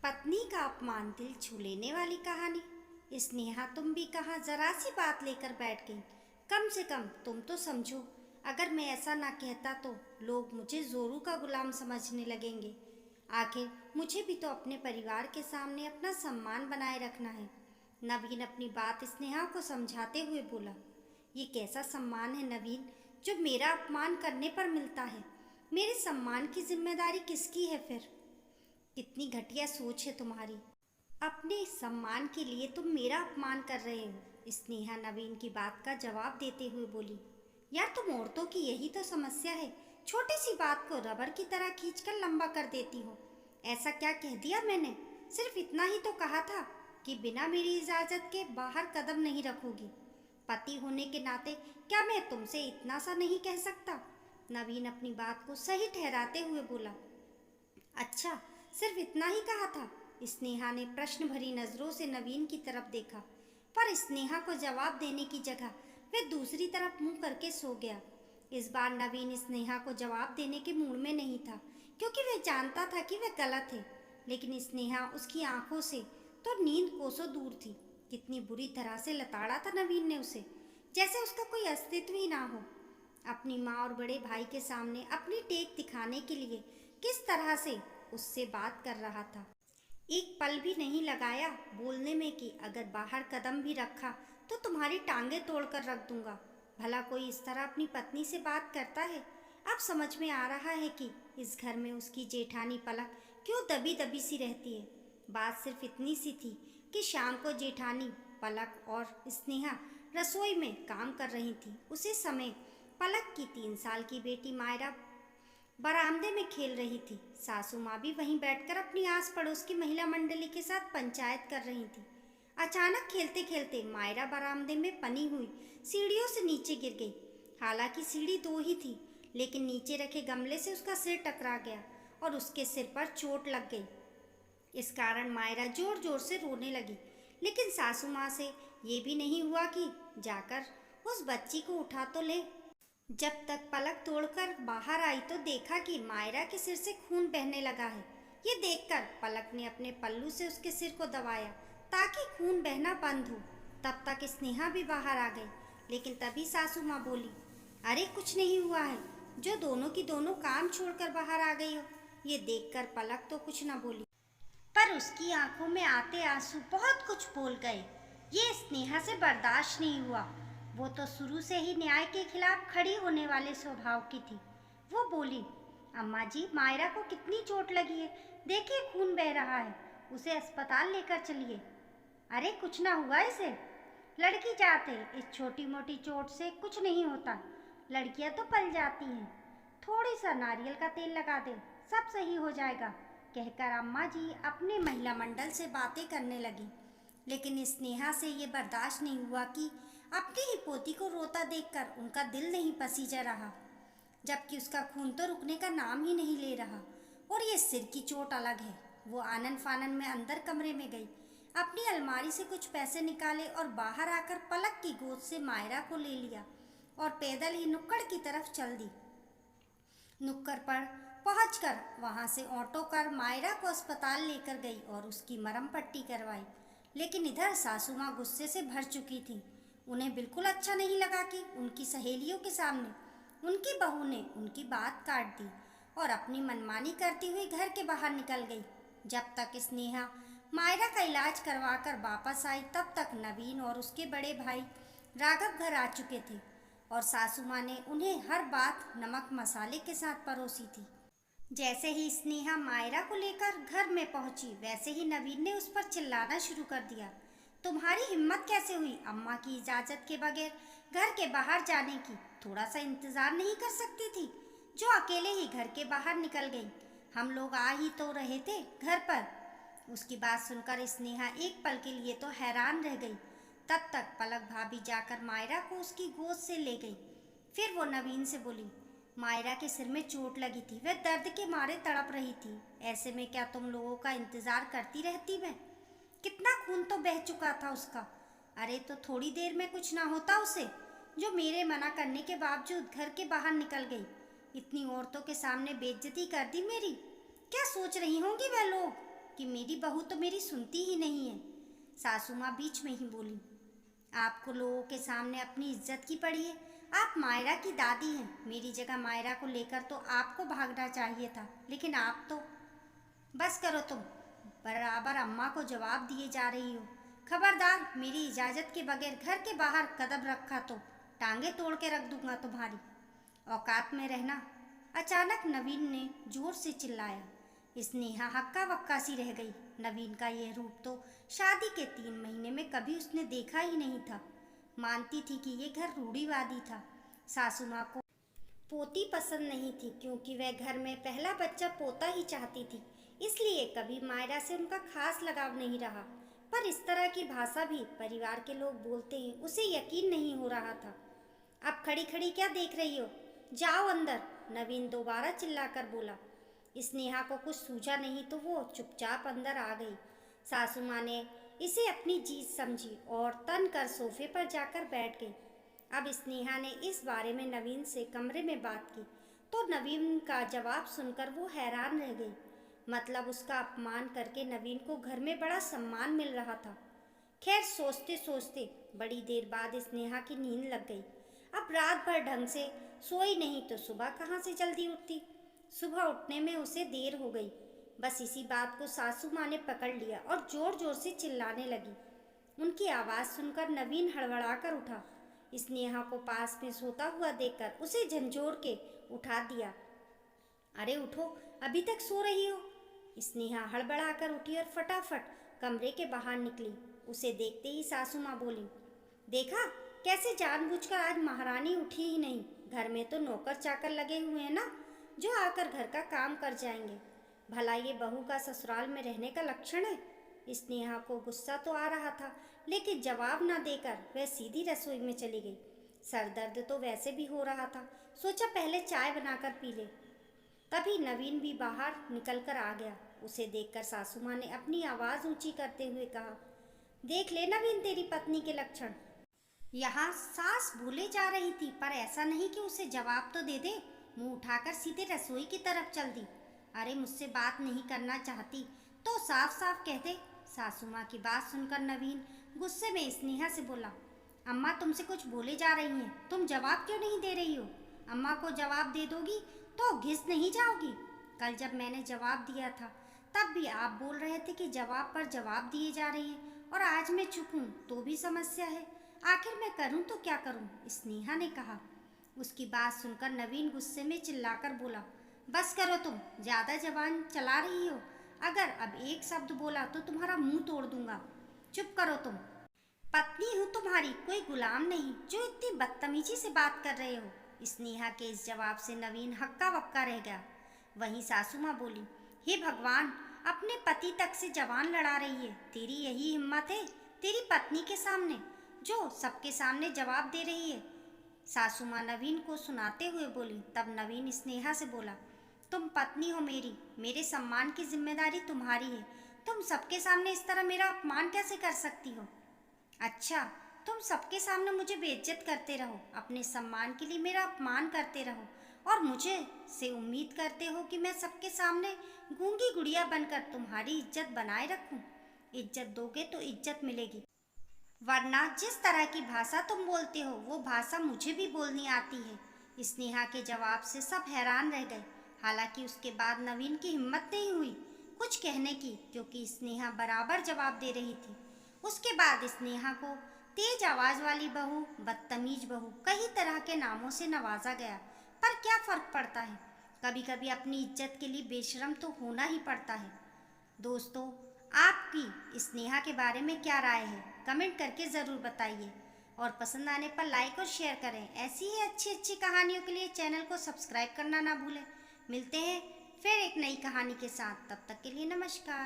पत्नी का अपमान दिल छू लेने वाली कहानी। स्नेहा तुम भी कहाँ जरा सी बात लेकर बैठ गई। कम से कम तुम तो समझो। अगर मैं ऐसा ना कहता तो लोग मुझे जोरू का गुलाम समझने लगेंगे। आखिर मुझे भी तो अपने परिवार के सामने अपना सम्मान बनाए रखना है। नवीन अपनी बात स्नेहा को समझाते हुए बोला, ये कैसा सम्मान है नवीन, जो मेरा अपमान करने पर मिलता है। मेरे सम्मान की जिम्मेदारी किसकी है फिर। कितनी घटिया सोच है तुम्हारी। अपने सम्मान के लिए तुम मेरा अपमान कर रहे हो। स्नेहा नवीन की बात का जवाब देते हुए बोली, यार तुम औरतों की यही तो समस्या है। छोटी सी बात को रबर की तरह खींचकर लंबा कर देती हो। ऐसा क्या कह दिया मैंने? सिर्फ इतना ही तो कहा था कि बिना मेरी इजाजत के बाहर कदम नहीं रखोगी। पति होने के नाते क्या मैं तुमसे इतना सा नहीं कह सकता? नवीन अपनी बात को सही ठहराते हुए बोला, अच्छा, सिर्फ इतना ही कहा था? स्नेहा ने प्रश्न भरी नजरों से नवीन की तरफ देखा, पर स्नेहा को जवाब देने की जगह वह दूसरी तरफ मुंह करके सो गया। इस बार नवीन स्नेहा को जवाब देने के मूड में नहीं था, क्योंकि वह जानता था कि वह गलत है। लेकिन स्नेहा उसकी आंखों से तो नींद कोसों दूर थी। कितनी बुरी तरह से लताड़ा था नवीन ने उसे, जैसे उसका कोई अस्तित्व ही ना हो। अपनी माँ और बड़े भाई के सामने अपनी टेक दिखाने के लिए किस तरह से उससे बात कर रहा था। एक पल भी नहीं लगाया बोलने में कि अगर बाहर कदम भी रखा तो तुम्हारी टांगे तोड़कर रख दूंगा। भला कोई इस तरह अपनी पत्नी से बात करता है? अब समझ में आ रहा है कि इस घर में उसकी जेठानी पलक क्यों दबी दबी सी रहती है। बात सिर्फ इतनी सी थी कि शाम को जेठानी पलक और स्नेहा रसोई में काम कर रही थी। उसी समय पलक की 3 साल की बेटी मायरा बरामदे में खेल रही थी। सासू माँ भी वहीं बैठकर अपनी आस पड़ोस की महिला मंडली के साथ पंचायत कर रही थी। अचानक खेलते खेलते मायरा बरामदे में पनी हुई सीढ़ियों से नीचे गिर गई। हालांकि सीढ़ी 2 ही थी, लेकिन नीचे रखे गमले से उसका सिर टकरा गया और उसके सिर पर चोट लग गई। इस कारण मायरा जोर जोर से रोने लगी, लेकिन सासू माँ से ये भी नहीं हुआ कि जाकर उस बच्ची को उठा तो ले। जब तक पलक तोड़कर बाहर आई तो देखा कि मायरा के सिर से खून बहने लगा है। ये देखकर पलक ने अपने पल्लू से उसके सिर को दबाया ताकि खून बहना बंद हो। तब तक स्नेहा भी बाहर आ गई, लेकिन तभी सासू माँ बोली, अरे कुछ नहीं हुआ है, जो दोनों की दोनों काम छोड़कर बाहर आ गई हो। ये देखकर पलक तो कुछ न बोली, पर उसकी आंखों में आते आंसू बहुत कुछ बोल गए। ये स्नेहा से बर्दाश्त नहीं हुआ। वो तो शुरू से ही न्याय के खिलाफ खड़ी होने वाले स्वभाव की थी। वो बोली, अम्मा जी, मायरा को कितनी चोट लगी है, देखिए खून बह रहा है, उसे अस्पताल लेकर चलिए। अरे कुछ ना हुआ इसे, लड़की जात है, इस छोटी मोटी चोट से कुछ नहीं होता। लड़कियां तो पल जाती हैं, थोड़ी सा नारियल का तेल लगा दे, सब सही हो जाएगा, कहकर अम्मा जी अपने महिला मंडल से बातें करने लगी। लेकिन स्नेहा से ये बर्दाश्त नहीं हुआ कि अपनी ही पोती को रोता देखकर उनका दिल नहीं पसीजा रहा, जबकि उसका खून तो रुकने का नाम ही नहीं ले रहा। और ये सिर की चोट अलग है। वो आनन फानन में अंदर कमरे में गई, अपनी अलमारी से कुछ पैसे निकाले और बाहर आकर पलक की गोद से मायरा को ले लिया और पैदल ही नुक्कड़ की तरफ चल दी। नुक्कड़ पर पहुंचकर वहां से ऑटो कर मायरा को अस्पताल लेकर गई और उसकी मरहम पट्टी करवाई। लेकिन इधर सासू माँ गुस्से से भर चुकी थी। उन्हें बिल्कुल अच्छा नहीं लगा कि उनकी सहेलियों के सामने उनकी बहू ने उनकी बात काट दी और अपनी मनमानी करती हुई घर के बाहर निकल गई। जब तक स्नेहा मायरा का इलाज करवाकर वापस आई, तब तक नवीन और उसके बड़े भाई राघव घर आ चुके थे और सासू माँ ने उन्हें हर बात नमक मसाले के साथ परोसी थी। जैसे ही स्नेहा मायरा को लेकर घर में पहुंची, वैसे ही नवीन ने उस पर चिल्लाना शुरू कर दिया, तुम्हारी हिम्मत कैसे हुई अम्मा की इजाज़त के बगैर घर के बाहर जाने की? थोड़ा सा इंतज़ार नहीं कर सकती थी, जो अकेले ही घर के बाहर निकल गई? हम लोग आ ही तो रहे थे घर पर। उसकी बात सुनकर स्नेहा एक पल के लिए तो हैरान रह गई। तब तक पलक भाभी जाकर मायरा को उसकी गोद से ले गई। फिर वो नवीन से बोली, मायरा के सिर में चोट लगी थी, वह दर्द के मारे तड़प रही थी। ऐसे में क्या तुम लोगों का इंतजार करती रहती मैं? कितना खून तो बह चुका था उसका। अरे तो थोड़ी देर में कुछ ना होता उसे, जो मेरे मना करने के बावजूद घर के बाहर निकल गई। इतनी औरतों के सामने बेइज्जती कर दी मेरी। क्या सोच रही होंगी वह लोग जबकि मेरी बहू तो मेरी सुनती ही नहीं है। सासू माँ बीच में ही बोली, आपको लोगों के सामने अपनी इज्जत की पड़ी है। आप मायरा की दादी हैं। मेरी जगह मायरा को लेकर तो आपको भागना चाहिए था, लेकिन आप तो बस करो तुम। बराबर अम्मा को जवाब दिए जा रही हो। खबरदार, मेरी इजाज़त के बगैर घर के बाहर कदम रखा तो टांगे तोड़ के रख दूंगा तुम्हारी। औकात में रहना। अचानक नवीन ने जोर से चिल्लाया। स्नेहा हक्का बक्का सी रह गई। नवीन का यह रूप तो शादी के 3 महीने में कभी उसने देखा ही नहीं था। मानती थी कि ये घर रूढ़िवादी था। सासू माँ को पोती पसंद नहीं थी, क्योंकि वह घर में पहला बच्चा पोता ही चाहती थी। इसलिए कभी मायरा से उनका खास लगाव नहीं रहा। पर इस तरह की भाषा भी परिवार के लोग बोलते हैं, उसे यकीन नहीं हो रहा था। अब खड़ी खड़ी क्या देख रही हो, जाओ अंदर, नवीन दोबारा चिल्लाकर बोला। स्नेहा को कुछ सूझा नहीं तो वो चुपचाप अंदर आ गई। सासू माँ ने इसे अपनी जीत समझी और तन कर सोफे पर जाकर बैठ गई। अब स्नेहा ने इस बारे में नवीन से कमरे में बात की तो नवीन का जवाब सुनकर वो हैरान रह गई। मतलब उसका अपमान करके नवीन को घर में बड़ा सम्मान मिल रहा था। खैर, सोचते सोचते बड़ी देर बाद स्नेहा की नींद लग गई। अब रात भर ढंग से सोई नहीं तो सुबह कहाँ से जल्दी उठती। सुबह उठने में उसे देर हो गई। बस इसी बात को सासू माँ ने पकड़ लिया और जोर जोर से चिल्लाने लगी। उनकी आवाज़ सुनकर नवीन हड़बड़ा कर उठा। स्नेहा को पास में सोता हुआ देखकर उसे झंझोर के उठा दिया। अरे उठो, अभी तक सो रही हो। स्नेहा हड़बड़ा कर उठी और फटाफट कमरे के बाहर निकली। उसे देखते ही सासू माँ बोली, देखा कैसे जानबूझकर आज महारानी उठी ही नहीं। घर में तो नौकर चाकर लगे हुए हैं ना, जो आकर घर का काम कर जाएंगे। भला ये बहू का ससुराल में रहने का लक्षण है। स्नेहा को गुस्सा तो आ रहा था, लेकिन जवाब न देकर वह सीधी रसोई में चली गई। सर दर्द तो वैसे भी हो रहा था, सोचा पहले चाय बनाकर पी ले। तभी नवीन भी बाहर निकलकर आ गया। उसे देखकर सासू माँ ने अपनी आवाज़ ऊंची करते हुए कहा, देख ले नवीन तेरी पत्नी के लक्षण। यहाँ सास भूले जा रही थी, पर ऐसा नहीं कि उसे जवाब तो दे दे। मुंह उठाकर सीधे रसोई की तरफ चल दी। अरे मुझसे बात नहीं करना चाहती तो साफ साफ कह दे। सासू माँ की बात सुनकर नवीन गुस्से में स्नेहा से बोला, अम्मा तुमसे कुछ बोले जा रही हैं, तुम जवाब क्यों नहीं दे रही हो? अम्मा को जवाब दे दोगी तो घिस नहीं जाओगी? कल जब मैंने जवाब दिया था तब भी आप बोल रहे थे कि जवाब पर जवाब दिए जा रहे हैं, और आज मैं चुप हूँ तो भी समस्या है। आखिर मैं करूँ तो क्या करूँ? स्नेहा ने कहा। उसकी बात सुनकर नवीन गुस्से में चिल्लाकर बोला, बस करो, तुम ज़्यादा जबान चला रही हो। अगर अब एक शब्द बोला तो तुम्हारा मुंह तोड़ दूंगा। चुप करो तुम। पत्नी हूँ तुम्हारी, कोई गुलाम नहीं जो इतनी बदतमीजी से बात कर रहे हो। स्नेहा के इस जवाब से नवीन हक्का बक्का रह गया। वहीं सासू माँ बोली, हे भगवान, अपने पति तक से जबान लड़ा रही है। तेरी यही हिम्मत है तेरी पत्नी के सामने, जो सबके सामने जवाब दे रही है। सासू माँ नवीन को सुनाते हुए बोली। तब नवीन स्नेहा से बोला, तुम पत्नी हो मेरी, मेरे सम्मान की जिम्मेदारी तुम्हारी है। तुम सबके सामने इस तरह मेरा अपमान कैसे कर सकती हो? अच्छा, तुम सबके सामने मुझे बेइज्जत करते रहो, अपने सम्मान के लिए मेरा अपमान करते रहो, और मुझे से उम्मीद करते हो कि मैं सबके सामने गूंगी गुड़िया बनकर तुम्हारी इज्जत बनाए रखूं। इज्जत दोगे तो इज्जत मिलेगी, वरना जिस तरह की भाषा तुम बोलते हो वो भाषा मुझे भी बोलनी आती है। स्नेहा के जवाब से सब हैरान रह गए। हालांकि उसके बाद नवीन की हिम्मत नहीं हुई कुछ कहने की, क्योंकि स्नेहा बराबर जवाब दे रही थी। उसके बाद स्नेहा को तेज आवाज़ वाली बहू, बदतमीज बहू, कई तरह के नामों से नवाजा गया। पर क्या फ़र्क पड़ता है, कभी कभी अपनी इज्जत के लिए बेशरम तो होना ही पड़ता है। दोस्तों, आपकी स्नेहा के बारे में क्या राय है, कमेंट करके ज़रूर बताइए, और पसंद आने पर लाइक और शेयर करें। ऐसी ही अच्छी अच्छी कहानियों के लिए चैनल को सब्सक्राइब करना ना भूलें। मिलते हैं फिर एक नई कहानी के साथ, तब तक के लिए नमस्कार।